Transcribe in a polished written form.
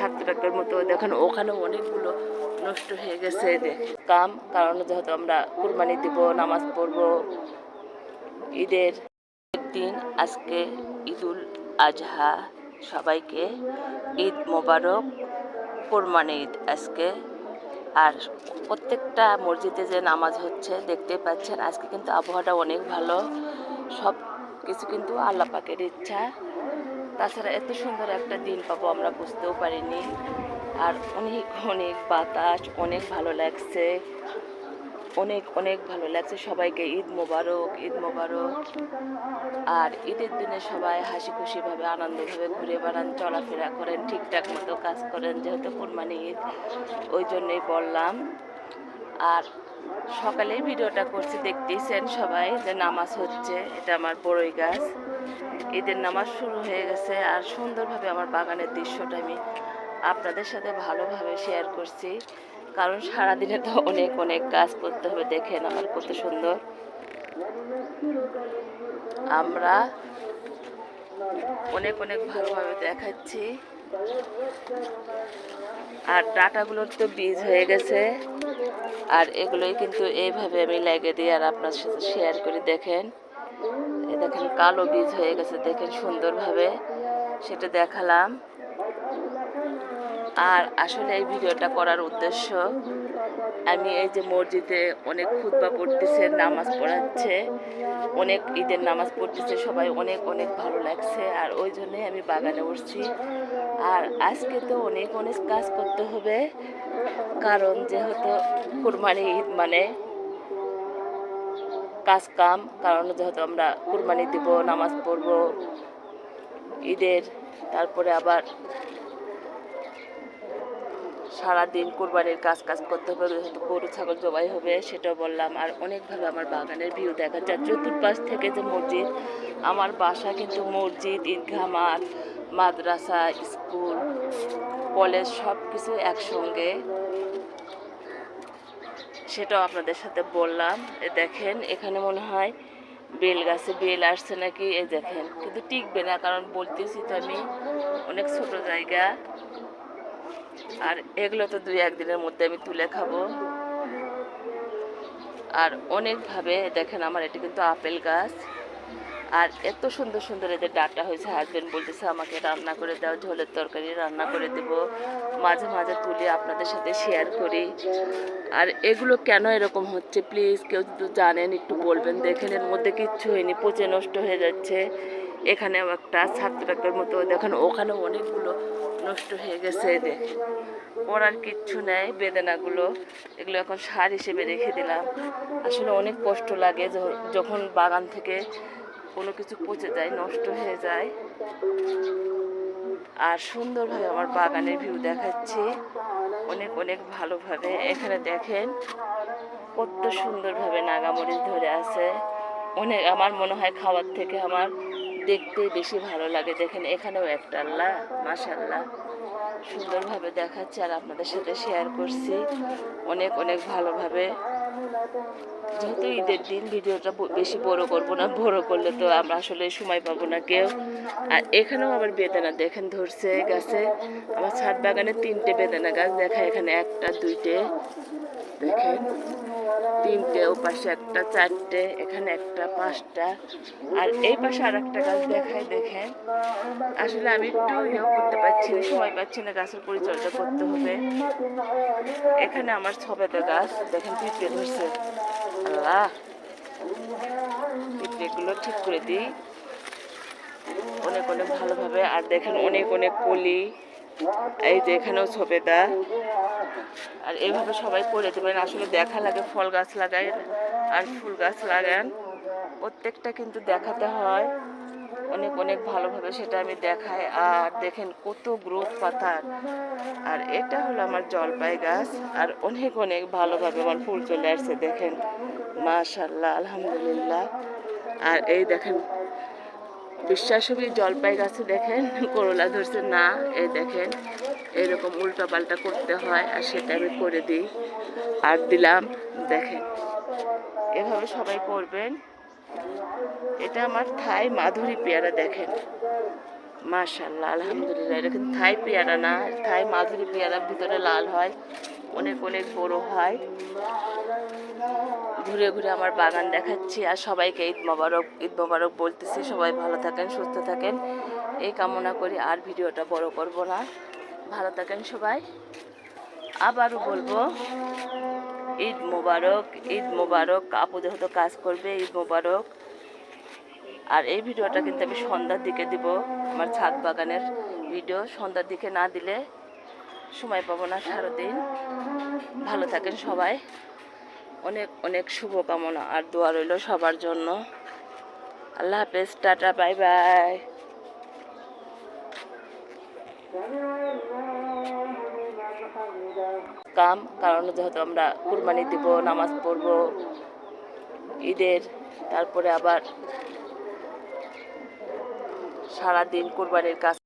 ছাত্রটার মতো দেখেন ওখানে অনেকগুলো নষ্ট হয়ে গেছে কাম, কারণ যেহেতু আমরা কুরবানি দিব, নামাজ পড়বো ঈদের দিন। আজকে ঈদুল আজহা, সবাইকে ঈদ মোবারক, কোরবানি ঈদ আজকে। আর প্রত্যেকটা মসজিদে যে নামাজ হচ্ছে দেখতে পাচ্ছেন। আজকে কিন্তু আবহাওয়াটা অনেক ভালো, সব কিছু কিন্তু আল্লাহ পাকের ইচ্ছা। তাছাড়া এত সুন্দর একটা দিন পাবো আমরা বুঝতেও পারিনি। আর অনেক অনেক বাতাস, অনেক ভালো লাগছে, অনেক অনেক ভালো লাগছে। সবাইকে ঈদ মোবারক, ঈদ মোবারক। আর ঈদের দিনে সবাই হাসি খুশিভাবে আনন্দভাবে ঘুরে বেড়ান, চলাফেরা করেন, ঠিকঠাক মতো কাজ করেন, যেহেতু কোরবানি ঈদ, ওই জন্যই বললাম। আর সকালে ভিডিওটা করছি, দেখতেইছেন সবাই যে নামাজ হচ্ছে। এটা আমার বড়ই গাছ, ঈদের নামাজ শুরু হয়ে গেছে। আর সুন্দরভাবে আমার বাগানের দৃশ্যটা আমি আপনাদের সাথে ভালোভাবে শেয়ার করছি, কারণ সারাদিনে তো অনেক অনেক কাজ করতে হবে। দেখেন আমার কত সুন্দর, আমরা অনেক অনেক ভালোভাবে দেখাচ্ছি। আর ডাটাগুলোর তো বীজ হয়ে গেছে, আর এগুলোই কিন্তু এইভাবে আমি লাগিয়ে দিই আর আপনার সাথে শেয়ার করে। দেখেন এই দেখেন কালো বীজ হয়ে গেছে, দেখেন সুন্দরভাবে সেটা দেখালাম। আর আসলে এই ভিডিওটা করার উদ্দেশ্য, আমি এই যে মসজিদে অনেক খুতবা পড়তেছে, নামাজ পড়াচ্ছে, অনেক ঈদের নামাজ পড়তেছে সবাই, অনেক অনেক ভালো লাগছে। আর ওই জন্যই আমি বাগানে উঠছি। আর আজকে তো অনেক অনেক কাজ করতে হবে, কারণ যেহেতু কুরবানি ঈদ মানে কাজ কাম, কারণ যেহেতু আমরা কুরবানি দিব, নামাজ পড়বো ঈদের, তারপরে আবার সারাদিন কোরবানির কাজ করতে হবে, যেহেতু গরু ছাগল জবাই হবে, সেটাও বললাম। আর অনেকভাবে আমার বাগানের ভিউ দেখা যায় চতুর্পাশ থেকে। যে মসজিদ, আমার বাসা কিন্তু মসজিদ, ঈদগাহ মাঠ, মাদ্রাসা, স্কুল, কলেজ সব কিছু একসঙ্গে, সেটাও আপনাদের সাথে বললাম। দেখেন এখানে মনে হয় বেল গাছে বেল আসছে নাকি, এই দেখেন, কিন্তু টিকবে না, কারণ বলতেছি তো আমি অনেক ছোট জায়গা। আর এগুলো তো 2-1 দিনের মধ্যে আমি তুলে খাবো। আর অনেকভাবে দেখেন আমার এটি কিন্তু আপেল গাছ, আর এত সুন্দর সুন্দর এদের ডাটা হয়েছে। হাজবেন্ড বলতেছে আমাকে রান্না করে দাও, ঝোলের তরকারি রান্না করে দেব, মাঝে মাঝে তুলি আপনাদের সাথে শেয়ার করি। আর এগুলো কেন এরকম হচ্ছে প্লিজ কেউ যদি জানেন একটু বলবেন। দেখেন এর মধ্যে কিচ্ছু হয়নি, পচে নষ্ট হয়ে যাচ্ছে। এখানেও একটা ছাত্রটার মতো দেখেন ওখানেও অনেকগুলো নষ্ট হয়ে গেছে। দেখেন করার কিচ্ছু নেই, বেদানাগুলো এগুলো এখন সার হিসেবে রেখে দিলাম। আসলে অনেক কষ্ট লাগে যখন বাগান থেকে কোনো কিছু পচে যায়, নষ্ট হয়ে যায়। আর সুন্দরভাবে আমার বাগানের ভিউ দেখাচ্ছি, অনেক অনেক ভালোভাবে। এখানে দেখেন কত সুন্দরভাবে নাগামরিচ ধরে আছে। অনেক, আমার মনে হয় খাওয়ার থেকে আমার দেখতে বেশি ভালো লাগে। দেখেন এখানেও একটা, আল্লাহ মাশাআল্লাহ, সুন্দরভাবে দেখাচ্ছে আর আপনাদের সাথে শেয়ার করছি অনেক অনেক ভালোভাবে। যেহেতু ঈদের দিন ভিডিওটা বেশি বড় করব না, বড় করলে তো আমরা আসলে সময় পাবো না কেউ। আর এখানেও আবার বেদানা দেখেন ধরছে গাছে। আমার ছাদ বাগানে 3টে বেদানা গাছ দেখা, এখানে 1টা 2টে দেখেন, 3টে, ও পাশে একটা 4টে, এখানে একটা 5টা, আর এই পাশে আর একটা গাছ দেখায়। দেখেন আসলে আমি একটু করতে পারছি না, সময় পাচ্ছি না, গাছের পরিচর্যা করতে হবে। এখানে আমার সবেদা গাছ দেখেন, পিঁপড়ে ধরছে, আল্লাহ, পিঁপড়েগুলো ঠিক করে দিই অনেক অনেক ভালোভাবে। আর দেখেন অনেক অনেক কলি, এই যে এখানেও সবেদা। আর এইভাবে সবাই করে দেবেন। আসলে দেখা লাগে, ফল গাছ লাগাই আর ফুল গাছ লাগান, প্রত্যেকটা কিন্তু দেখাতে হয় অনেক অনেক ভালোভাবে, সেটা আমি দেখাই। আর দেখেন কত গ্রোথ পাতার। আর এটা হলো আমার জলপাই গাছ, আর অনেক অনেক ভালোভাবে আমার ফুল চলে আসছে। দেখেন মাশাআল্লাহ, আলহামদুলিল্লাহ। আর এই দেখেন বিশ্বাসবি জলপাই গাছে দেখেন করলা ধরছে না, এই দেখেন এরকম উল্টা পাল্টা করতে হয়, আর সেটা আমি করে দিই আর দিলাম। দেখেন এভাবে সবাই করবেন। এটা আমার থাই মাধুরী পেয়ারা, দেখেন মাশাআল্লাহ, আলহামদুলিল্লাহ। এটা কিন্তু থাই পেয়ারা না, থাই মাধুরী পেয়ারা, ভিতরে লাল হয়, অনেক অনেক বড় হয়। ঘুরে ঘুরে আমার বাগান দেখাচ্ছি আর সবাইকে ঈদ মোবারক, ঈদ মোবারক বলতেছি। সবাই ভালো থাকেন, সুস্থ থাকেন এই কামনা করি। আর ভিডিওটা বড় করব না। ভালো থাকেন সবাই। আবারও বলবো ঈদ মোবারক, ঈদ মোবারক। আপু যেহেতু কাজ করবে, ঈদ মোবারক। আর এই ভিডিওটা কিন্তু আমি সন্ধ্যার দিকে দিব, আমার ছাদ বাগানের ভিডিও। সন্ধ্যার দিকে না দিলে সময় পাবো না সারাদিন। ভালো থাকেন সবাই। অনেক অনেক শুভকামনা আর দোয়া রইল সবার জন্য। আল্লাহ হাফেজ, টাটা, বাই বাই। কাম কারণ যেহেতু আমরা কুরবানি দিব, নামাজ পড়ব ঈদের, তারপরে আবার সারাদিন কুরবানির কাজ